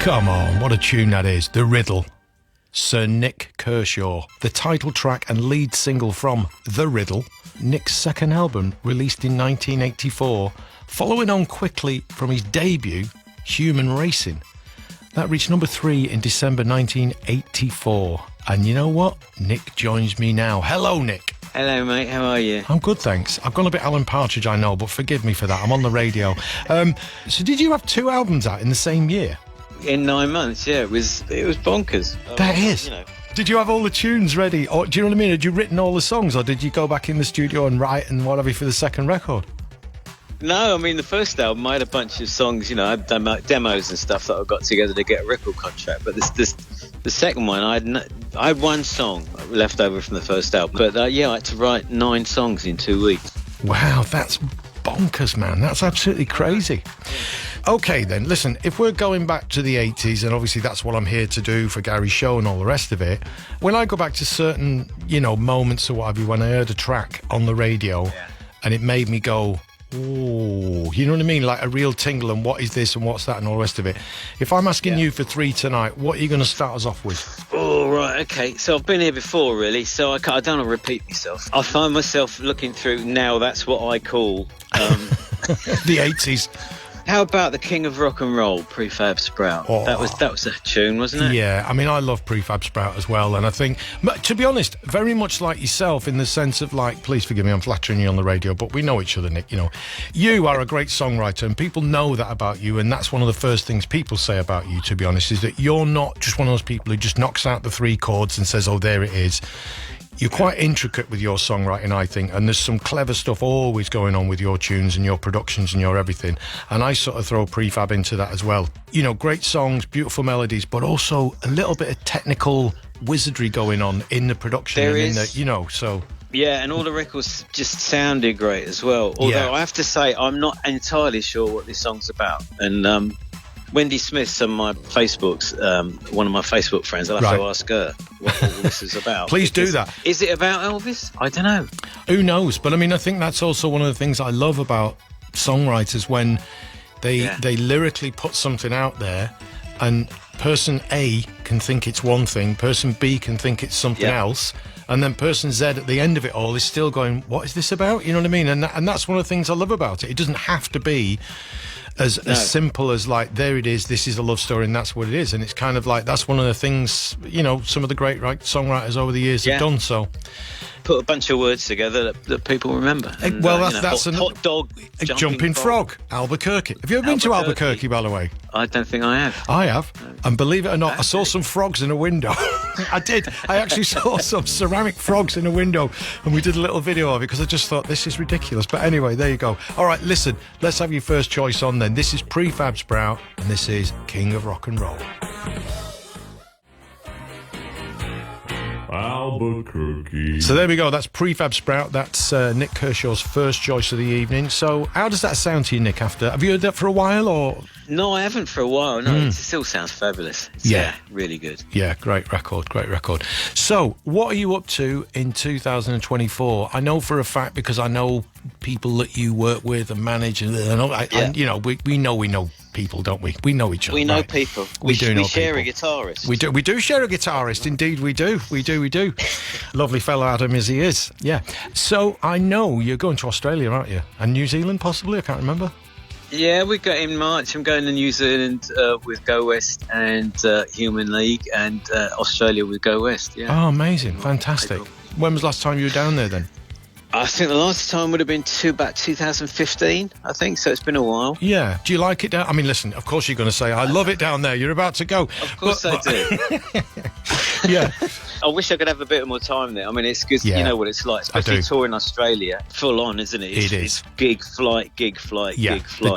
Come on, what a tune that is. The Riddle. Sir Nik Kershaw, the title track and lead single from The Riddle, Nick's second album released in 1984, following on quickly from his debut, Human Racing. That reached number 3 in December 1984. And you know what? Nick joins me now. Hello, Nick. Hello, mate. How are you? I'm good, thanks. I've gone a bit Alan Partridge, I know, but forgive me for that. I'm on the radio. So did you have 2 albums out in the same year? In 9 months, yeah. It was bonkers. That is. Did you have all the tunes ready? Or do you know what I mean? Had you written all the songs, or did you go back in the studio and write and whatever for the second record? No, I mean, the first album, I had a bunch of songs, I had demos and stuff that I got together to get a record contract. But the second one, I had one song left over from the first album. But I had to write 9 songs in 2 weeks. Wow, that's bonkers, man. That's absolutely crazy. Okay, then, listen, if we're going back to the 80s, and obviously that's what I'm here to do for Gary's show and all the rest of it, when I go back to certain, moments or whatever, when I heard a track on the radio and it made me go, oh, you know what I mean? Like a real tingle and what is this and what's that and all the rest of it. If I'm asking you for 3 tonight, what are you going to start us off with? Oh, right, okay. So I've been here before, really, so I don't want to repeat myself. I find myself looking through now, that's what I call... the 80s. How about the King of Rock and Roll, Prefab Sprout? Oh. That was a tune, wasn't it? Yeah, I mean, I love Prefab Sprout as well, and I think, to be honest, very much like yourself in the sense of, like, please forgive me, I'm flattering you on the radio, but we know each other, Nick, You are a great songwriter, and people know that about you, and that's one of the first things people say about you, to be honest, is that you're not just one of those people who just knocks out the 3 chords and says, oh, there it is. You're quite intricate with your songwriting, I think, and there's some clever stuff always going on with your tunes and your productions and your everything. And I sort of throw prefab into that as well. Great songs, beautiful melodies, but also a little bit of technical wizardry going on in the production. There and is. in the, so... Yeah, and all the records just sounded great as well. Although I have to say, I'm not entirely sure what this song's about. And Wendy Smith's on my Facebook's, one of my Facebook friends. I'll have to ask her what all this is about. Please do that. Is it about Elvis? I don't know. Who knows? But I mean, I think that's also one of the things I love about songwriters when they lyrically put something out there and person A can think it's one thing, person B can think it's something else, and then person Z at the end of it all is still going, what is this about? You know what I mean? And that's one of the things I love about it. It doesn't have to be as simple as like, there it is, this is a love story and that's what it is. And it's kind of like, that's one of the things, some of the great songwriters over the years have done. So put a bunch of words together that people remember. And, that's hot dog, jumping frog, Albuquerque. Have you ever been to Albuquerque, by the way? I don't think I have. I have. And believe it or not, I saw some frogs in a window. I did. I actually saw some ceramic frogs in a window, and we did a little video of it because I just thought, this is ridiculous. But anyway, there you go. All right, listen, let's have your first choice on then. This is Prefab Sprout, and this is King of Rock and Roll. Albuquerque. So there we go, that's Prefab Sprout. That's Nik Kershaw's first choice of the evening. So how does that sound to you, Nick, after? Have you heard that for a while, or...? No, I haven't for a while. No, it still sounds fabulous. It's, really good. Yeah, great record. So, what are you up to in 2024? I know for a fact, because I know people that you work with and manage, and we know people, don't we? We know each other. We know people. We share a guitarist. We do share a guitarist. Indeed, we do. Lovely fellow, Adam, as he is. Yeah. So, I know you're going to Australia, aren't you? And New Zealand, possibly? I can't remember. Yeah, we got in March. I'm going to New Zealand with Go West and Human League, and Australia with Go West. Yeah. Oh, amazing. Fantastic. When was the last time you were down there then? I think the last time would have been about 2015, I think, so it's been a while. Yeah. Do you like it down? I mean, listen, of course you're going to say, I love it down there. You're about to go. Of course I do. Yeah. I wish I could have a bit more time there. I mean, it's good. You know what it's like, especially touring Australia. Full on, isn't it? It's gig flight. Yeah, the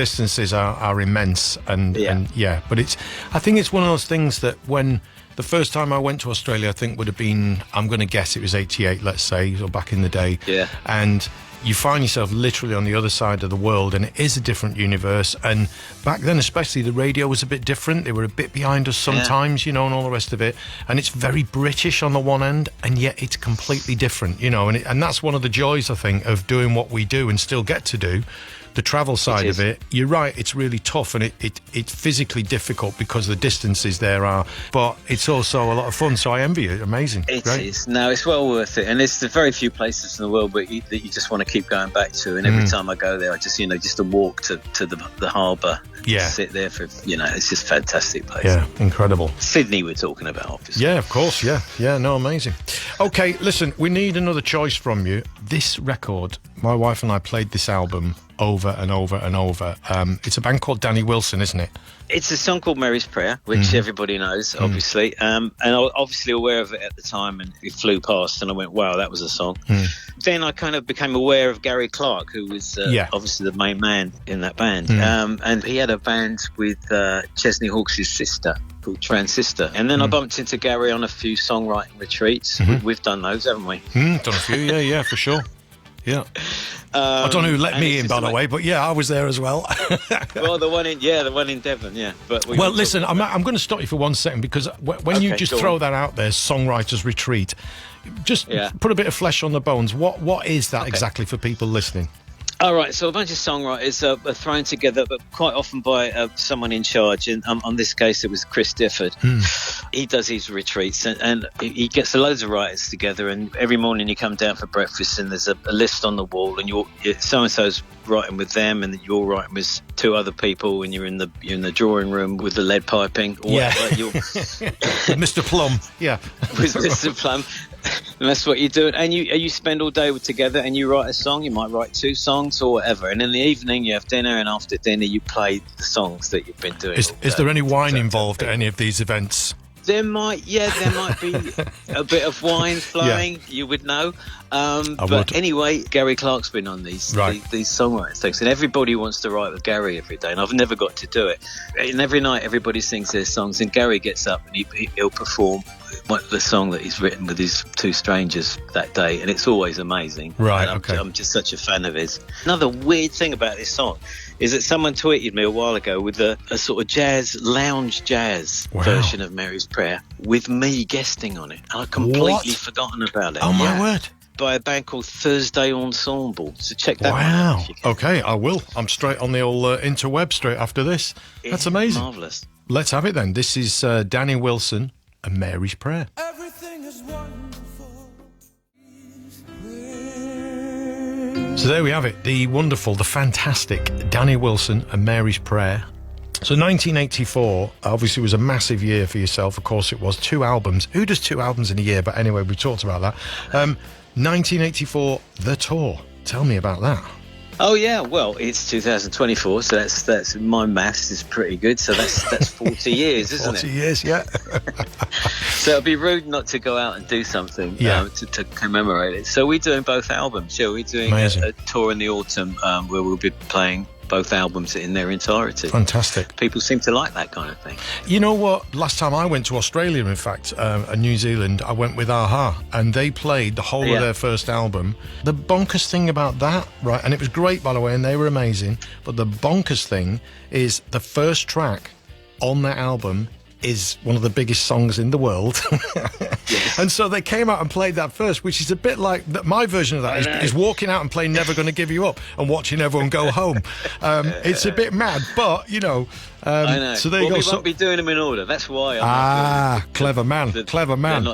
distances are immense, and but I think it's one of those things that when the first time I went to Australia, I think would have been, I'm going to guess it was 88, let's say, or back in the day. Yeah. And you find yourself literally on the other side of the world, and it is a different universe. And back then, especially, the radio was a bit different. They were a bit behind us sometimes, and all the rest of it. And it's very British on the one end, and yet it's completely different, and that's one of the joys, I think, of doing what we do and still get to do, the travel side of it, you're right, it's really tough, and it's physically difficult because the distances there are, but it's also a lot of fun, so I envy you. Amazing. It Great. is. No, it's well worth it, and it's the very few places in the world that you just want to keep going back to, and every time I go there, I just, just to walk to the harbour, sit there for, it's just a fantastic place. Yeah, incredible. Sydney we're talking about, obviously. Yeah, of course, yeah, no, amazing. Okay, listen, we need another choice from you. This record, my wife and I played this album over and over and over. It's a band called Danny Wilson, isn't it? It's a song called Mary's Prayer, which everybody knows, obviously. And I was obviously aware of it at the time, and it flew past, and I went, wow, that was a song. Then I kind of became aware of Gary Clark, who was obviously the main man in that band. And he had a band with Chesney Hawkes' sister called Transistor. And then I bumped into Gary on a few songwriting retreats. We've done those, haven't we? Done a few, yeah, for sure. Yeah. I don't know who let me in, by the way, but yeah, I was there as well. Well, the one in Devon, yeah. But listen, I'm going to stop you for 1 second, because when you just throw that out there, Songwriters Retreat, just put a bit of flesh on the bones. What is that exactly for people listening? All right, so a bunch of songwriters are thrown together, but quite often by someone in charge. And on this case, it was Chris Difford. He does his retreats, and he gets loads of writers together. And every morning you come down for breakfast, and there's a list on the wall, and so and so's writing with them, and you're writing with two other people, and you're in the drawing room with the lead piping. Or whatever. With Mr. Plum, with Mr. Plum. And that's what you do, and you spend all day together, and you write a song. You might write 2 songs or whatever, and in the evening you have dinner, and after dinner you play the songs that you've been doing. Is there any wine involved at any of these events? There might be a bit of wine flowing. You would know. But anyway, Gary Clark's been on these songwriting things, and everybody wants to write with Gary every day, and I've never got to do it. And every night everybody sings their songs, and Gary gets up and he'll perform the song that he's written with his 2 strangers that day, and it's always amazing. Right, I'm just such a fan of his. Another weird thing about this song is that someone tweeted me a while ago with a sort of lounge jazz version of Mary's Prayer with me guesting on it. I'd completely forgotten about it. Oh, my word. By a band called Thursday Ensemble. So check that one out. Wow. Okay, I will. I'm straight on the old interweb straight after this. That's amazing. Marvellous. Let's have it then. This is Danny Wilson and Mary's Prayer. Everything is wonderful. So there we have it. The wonderful, the fantastic Danny Wilson and Mary's Prayer. So 1984 obviously was a massive year for yourself. Of course it was. 2 albums. Who does 2 albums in a year? But anyway, we talked about that. 1984, the tour. Tell me about that. Oh yeah, well, it's 2024, so that's my maths is pretty good. So that's 40 years, isn't 40 it? 40 years, yeah. So it'd be rude not to go out and do something to commemorate it. So we're doing both albums. Yeah, we're doing a tour in the autumn where we'll be playing both albums in their entirety. Fantastic. People seem to like that kind of thing. You know what? Last time I went to Australia, in fact, and New Zealand, I went with Aha, and they played the whole of their first album. The bonkers thing about that, right, and it was great, by the way, and they were amazing, but the bonkers thing is the first track on that album is one of the biggest songs in the world. And so they came out and played that first, which is a bit like my version of that is walking out and playing Never Gonna Give You Up and watching everyone go home. It's a bit mad, but I know. So there you go. We won't be doing them in order. That's why. Clever man. Clever man.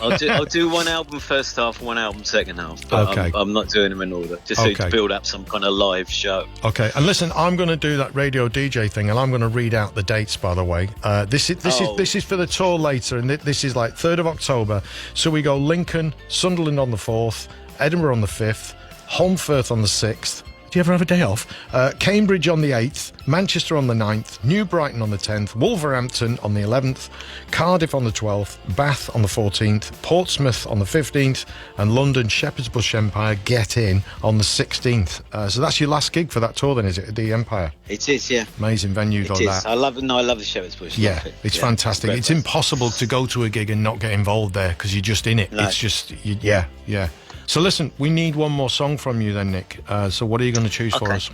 I'll do one album first half, one album second half. But I'm not doing them in order, just to build up some kind of live show. Okay. And listen, I'm going to do that radio DJ thing, and I'm going to read out the dates. By the way, this is for the tour later, and this is like 3rd of October. So we go Lincoln, Sunderland on the 4th, Edinburgh on the 5th, Holmfirth on the 6th. Do you ever have a day off? Cambridge on the 8th, Manchester on the 9th, New Brighton on the 10th, Wolverhampton on the 11th, Cardiff on the 12th, Bath on the 14th, Portsmouth on the 15th, and London Shepherd's Bush Empire Get In on the 16th. So that's your last gig for that tour then, is it? The Empire? It is, yeah. Amazing venue, though. That. I love the Shepherd's Bush. Yeah, it's fantastic. It's impossible to go to a gig and not get involved there because you're just in it. No. It's just, yeah. So listen, we need one more song from you then, Nick. So what are you going to choose for us?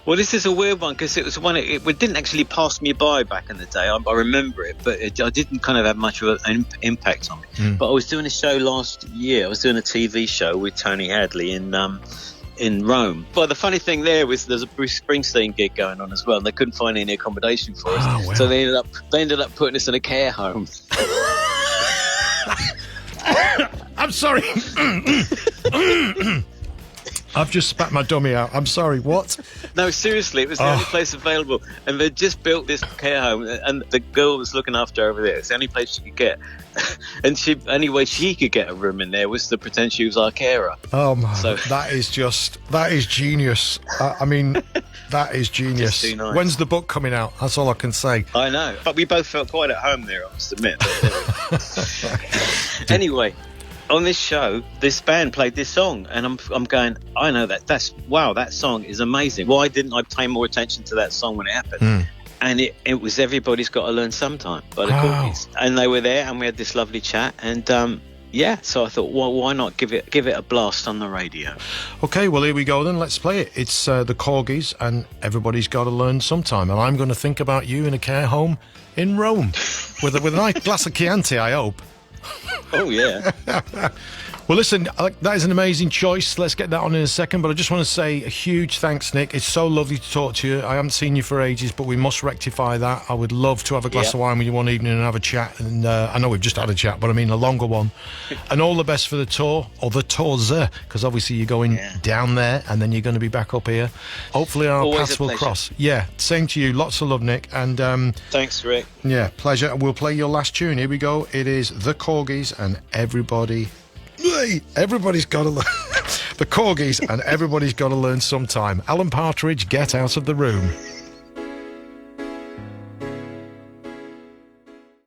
Well, this is a weird one because it was one. It didn't actually pass me by back in the day. I remember it, but I didn't kind of have much of an impact on me. But I was doing a show last year. I was doing a TV show with Tony Hadley in in Rome. Well, the funny thing there was there's a Bruce Springsteen gig going on as well, and they couldn't find any accommodation for us. Oh, wow. So they ended up putting us in a care home. I'm sorry. I've just spat my dummy out. I'm sorry. What? No, seriously, it was the only place available, and they just built this care home, and the girl was looking after her over there. It's the only place she could get, and only way she could get a room in there was to pretend she was our carer. Oh my! So- that is genius. I mean, that is genius. Just too nice. When's the book coming out? That's all I can say. I know, but we both felt quite at home there, I must admit. Anyway, on this show, this band played this song, and I'm going, I know that. That song is amazing. Why didn't I pay more attention to that song when it happened? And it was Everybody's Got to Learn Sometime by the Corgis. And they were there, and we had this lovely chat, and so I thought, well, why not give it a blast on the radio? Okay, well, here we go then. Let's play it. It's the Corgis, and Everybody's Got to Learn Sometime. And I'm going to think about you in a care home in Rome with a nice glass of Chianti, I hope. Oh, yeah. Well, listen, that is an amazing choice. Let's get that on in a second. But I just want to say a huge thanks, Nick. It's so lovely to talk to you. I haven't seen you for ages, but we must rectify that. I would love to have a glass of wine with you one evening and have a chat. And I know we've just had a chat, but I mean a longer one. And all the best for the tour, or the tours, because obviously you're going down there and then you're going to be back up here. Hopefully our Always paths a will pleasure. cross. Yeah, same to you. Lots of love, Nick. And Thanks, Rick. yeah, pleasure. We'll play your last tune. Here we go. It is the Corgis and Everybody's got to learn. The Corgis and Everybody's Got to Learn Sometime. Alan Partridge, get out of the room.